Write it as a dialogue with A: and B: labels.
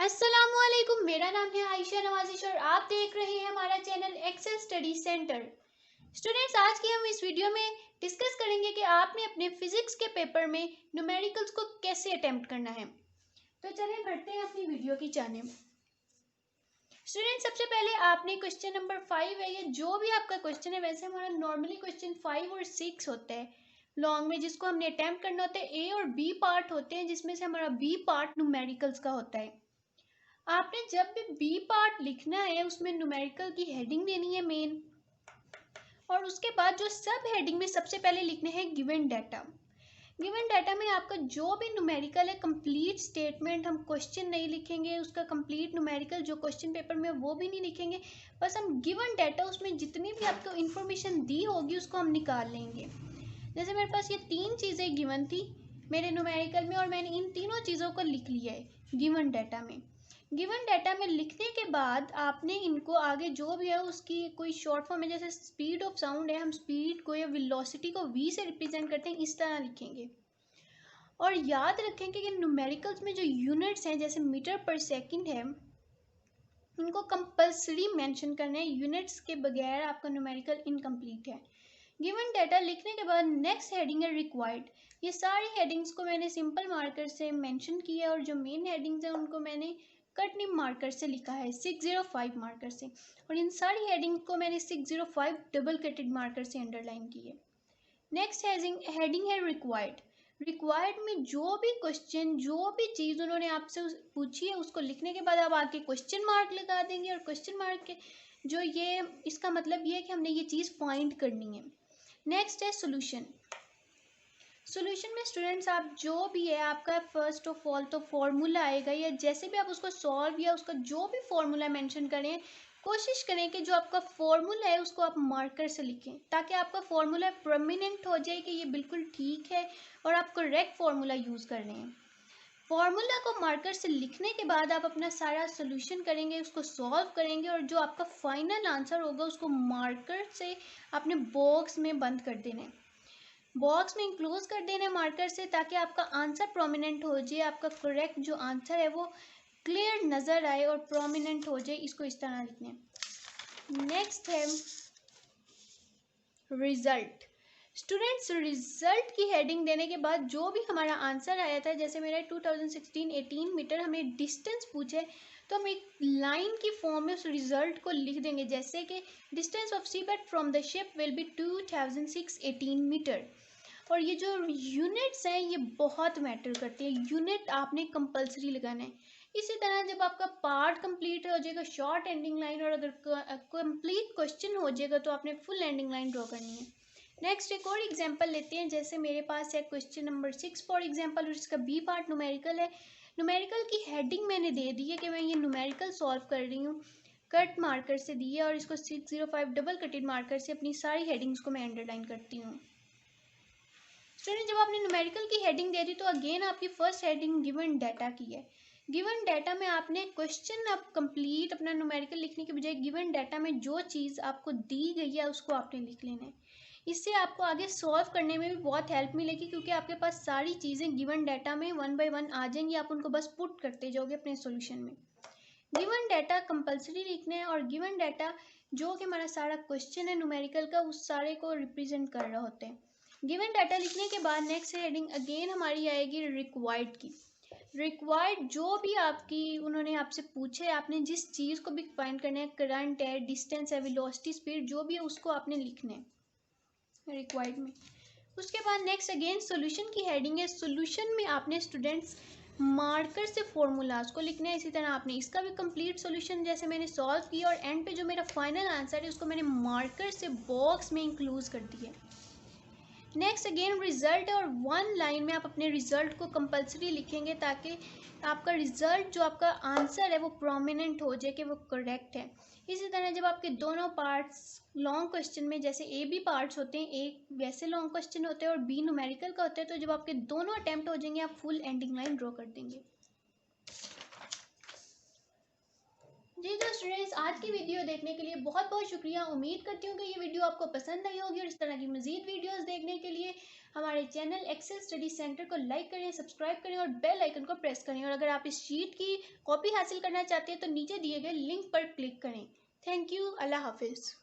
A: अस्सलामुअलैकुम, मेरा नाम है आयशा नवाजिश और आप देख रहे हैं हमारा channel Excel study centre. Students, आज की हम इस वीडियो में डिस्कस करेंगे कि आपने अपने फिजिक्स के पेपर में न्यूमेरिकल्स को कैसे अटेम्प्ट करना है। तो चलिए बढ़ते हैं अपनी वीडियो की जानिब। स्टूडेंट, सबसे पहले आपने क्वेश्चन नंबर 5 है, ये जो भी आपका क्वेश्चन है, वैसे हमारा नॉर्मली क्वेश्चन 5 और 6 होता है लॉन्ग में, जिसको हमने अटेम्प्ट करना होता है। ए और बी पार्ट होते हैं, जिसमें से हमारा बी पार्ट न्यूमेरिकल्स का होता है। आपने जब भी बी पार्ट लिखना है उसमें न्यूमेरिकल की हेडिंग देनी है मेन, और उसके बाद जो सब हेडिंग में सबसे पहले लिखने हैं गिवन डाटा। गिवन डाटा में आपका जो भी न्यूमेरिकल है, कंप्लीट स्टेटमेंट, हम क्वेश्चन नहीं लिखेंगे, उसका कंप्लीट न्यूमेरिकल जो क्वेश्चन पेपर में वो भी नहीं लिखेंगे, बस हम गिवन डाटा उसमें जितनी भी आपको इन्फॉर्मेशन दी होगी उसको हम निकाल लेंगे। जैसे मेरे पास ये 3 चीज़ें गिवन थी मेरे न्यूमेरिकल में, और मैंने इन तीनों चीज़ों को लिख लिया है गिवन डाटा में। गिवन डाटा में लिखने के बाद आपने इनको आगे जो भी है उसकी कोई शॉर्ट फॉर्म में, जैसे स्पीड ऑफ साउंड है, हम स्पीड को या वेलोसिटी को वी से रिप्रेजेंट करते हैं, इस तरह लिखेंगे। और याद रखेंगे कि न्यूमेरिकल्स में जो यूनिट्स हैं, जैसे मीटर पर सेकंड है, इनको कंपल्सरी मेंशन करना है। यूनिट्स के बगैर आपका न्यूमेरिकल इनकम्प्लीट है। गिवन डाटा लिखने के बाद नेक्स्ट हेडिंग है रिक्वायर्ड। ये सारी हेडिंग्स को मैंने सिंपल मार्कर से मेंशन किया है, और जो मेन हेडिंग्स हैं उनको मैंने कट निब मार्कर से लिखा है 605 मार्कर से, और इन सारी हेडिंग को मैंने 605 डबल कटेड मार्कर से अंडरलाइन की है। नेक्स्ट हेडिंग है रिक्वायर्ड। रिक्वायर्ड में जो भी क्वेश्चन, जो भी चीज़ उन्होंने आपसे पूछी है, उसको लिखने के बाद आप आके क्वेश्चन मार्क लगा देंगे, और क्वेश्चन मार्क के जो ये इसका मतलब ये है कि हमने ये चीज़ फाइंड करनी है। नेक्स्ट है सोल्यूशन। सोल्यूशन में स्टूडेंट्स आप जो भी है आपका फर्स्ट ऑफ ऑल तो फॉर्मूला आएगा, या जैसे भी आप उसको सॉल्व या उसका जो भी फॉर्मूला मेंशन करें, कोशिश करें कि जो आपका फॉर्मूला है उसको आप मार्कर से लिखें, ताकि आपका फॉर्मूला प्रोमिनेंट हो जाए कि ये बिल्कुल ठीक है और आप करेक्ट फॉर्मूला यूज़ कर रहे हैं। फॉर्मूला को मार्कर से लिखने के बाद आप अपना सारा सोल्यूशन करेंगे, उसको सॉल्व करेंगे, और जो आपका फाइनल आंसर होगा उसको मार्कर से अपने बॉक्स में बंद कर देना है, बॉक्स में इंक्लोज कर देना है मार्कर से, ताकि आपका आंसर प्रोमिनेंट हो जाए, आपका करेक्ट जो आंसर है वो क्लियर नज़र आए और प्रोमिनेंट हो जाए। इसको इस तरह लिखना है। नेक्स्ट है रिजल्ट। स्टूडेंट्स, रिजल्ट की हेडिंग देने के बाद जो भी हमारा आंसर आया था, जैसे मेरा 2016-18 मीटर हमें डिस्टेंस पूछे, तो हम एक लाइन की फॉर्म में उस रिजल्ट को लिख देंगे, जैसे कि distance of seabed from the ship will be 2618 metre. और ये जो यूनिट्स हैं ये बहुत मैटर करती है, यूनिट आपने कंपलसरी लगाना है। इसी तरह जब आपका पार्ट कंप्लीट हो जाएगा, शॉर्ट एंडिंग लाइन, और अगर कंप्लीट क्वेश्चन हो जाएगा तो आपने फुल एंडिंग लाइन ड्रॉ करनी है। नेक्स्ट एक और एग्जांपल लेते हैं, जैसे मेरे पास है क्वेश्चन नंबर 6 फॉर एग्जांपल, और इसका बी पार्ट न्यूमेरिकल है। न्यूमेरिकल की हेडिंग मैंने दे दी है कि मैं ये न्यूमेरिकल सॉल्व कर रही हूँ, कट मार्कर से दी है, और इसको 605 डबल कटेड मार्कर से अपनी सारी हेडिंग्स को मैं अंडरलाइन करती हूँ। स्टूडेंट, जब आपने न्यूमेरिकल की हेडिंग दे दी तो अगेन आपकी फर्स्ट हेडिंग गिवन डाटा की है। गिवन डाटा में आपने क्वेश्चन आप कंप्लीट अपना न्यूमेरिकल लिखने के बजाय गिवन डाटा में जो चीज़ आपको दी गई है उसको आपने लिख लेना है। इससे आपको आगे सॉल्व करने में भी बहुत हेल्प मिलेगी, क्योंकि आपके पास सारी चीज़ें गिवन डाटा में वन बाय वन आ जाएंगी, आप उनको बस पुट करते जाओगे अपने सॉल्यूशन में। गिवन डाटा कंपलसरी लिखना है, और गिवन डाटा जो कि हमारा सारा क्वेश्चन है न्यूमेरिकल का, उस सारे को रिप्रेजेंट कर रहे होते हैं। गिवन डाटा लिखने के बाद नेक्स्ट हेडिंग अगेन हमारी आएगी रिक्वायर्ड की। रिक्वायर्ड जो भी आपकी उन्होंने आपसे पूछे, आपने जिस चीज़ को भी फाइंड करना है, करंट है, डिस्टेंस है, वेलोसिटी, स्पीड, जो भी है उसको आपने लिखना है रिक्वायर्ड में। उसके बाद नेक्स्ट अगेन सॉल्यूशन की हेडिंग है। सॉल्यूशन में आपने स्टूडेंट्स मार्कर से फॉर्मूलाज को लिखना है। इसी तरह आपने इसका भी कंप्लीट सॉल्यूशन जैसे मैंने सॉल्व किया, और एंड पे जो मेरा फाइनल आंसर है उसको मैंने मार्कर से बॉक्स में इंक्लूड कर दिया। नेक्स्ट अगेन रिजल्ट है, और वन लाइन में आप अपने रिजल्ट को कंपलसरी लिखेंगे, ताकि आपका रिजल्ट जो आपका आंसर है वो प्रोमिनेंट हो जाए कि वो करेक्ट है। इसी तरह जब आपके दोनों पार्ट्स लॉन्ग क्वेश्चन में, जैसे ए बी पार्ट्स होते हैं, एक वैसे लॉन्ग क्वेश्चन होते हैं और बी न्यूमेरिकल का होता है, तो जब आपके दोनों अटेम्प्ट हो जाएंगे आप फुल एंडिंग लाइन ड्रॉ कर देंगे। जी तो स्टूडेंट्स, आज की वीडियो देखने के लिए बहुत बहुत शुक्रिया। उम्मीद करती हूँ कि ये वीडियो आपको पसंद आई होगी, और इस तरह की मज़ीद वीडियोस देखने के लिए हमारे चैनल एक्सेल स्टडी सेंटर को लाइक करें, सब्सक्राइब करें और बेल आइकन को प्रेस करें। और अगर आप इस शीट की कॉपी हासिल करना चाहते हैं तो नीचे दिए गए लिंक पर क्लिक करें। Thank you. अल्लाह हाफिज़।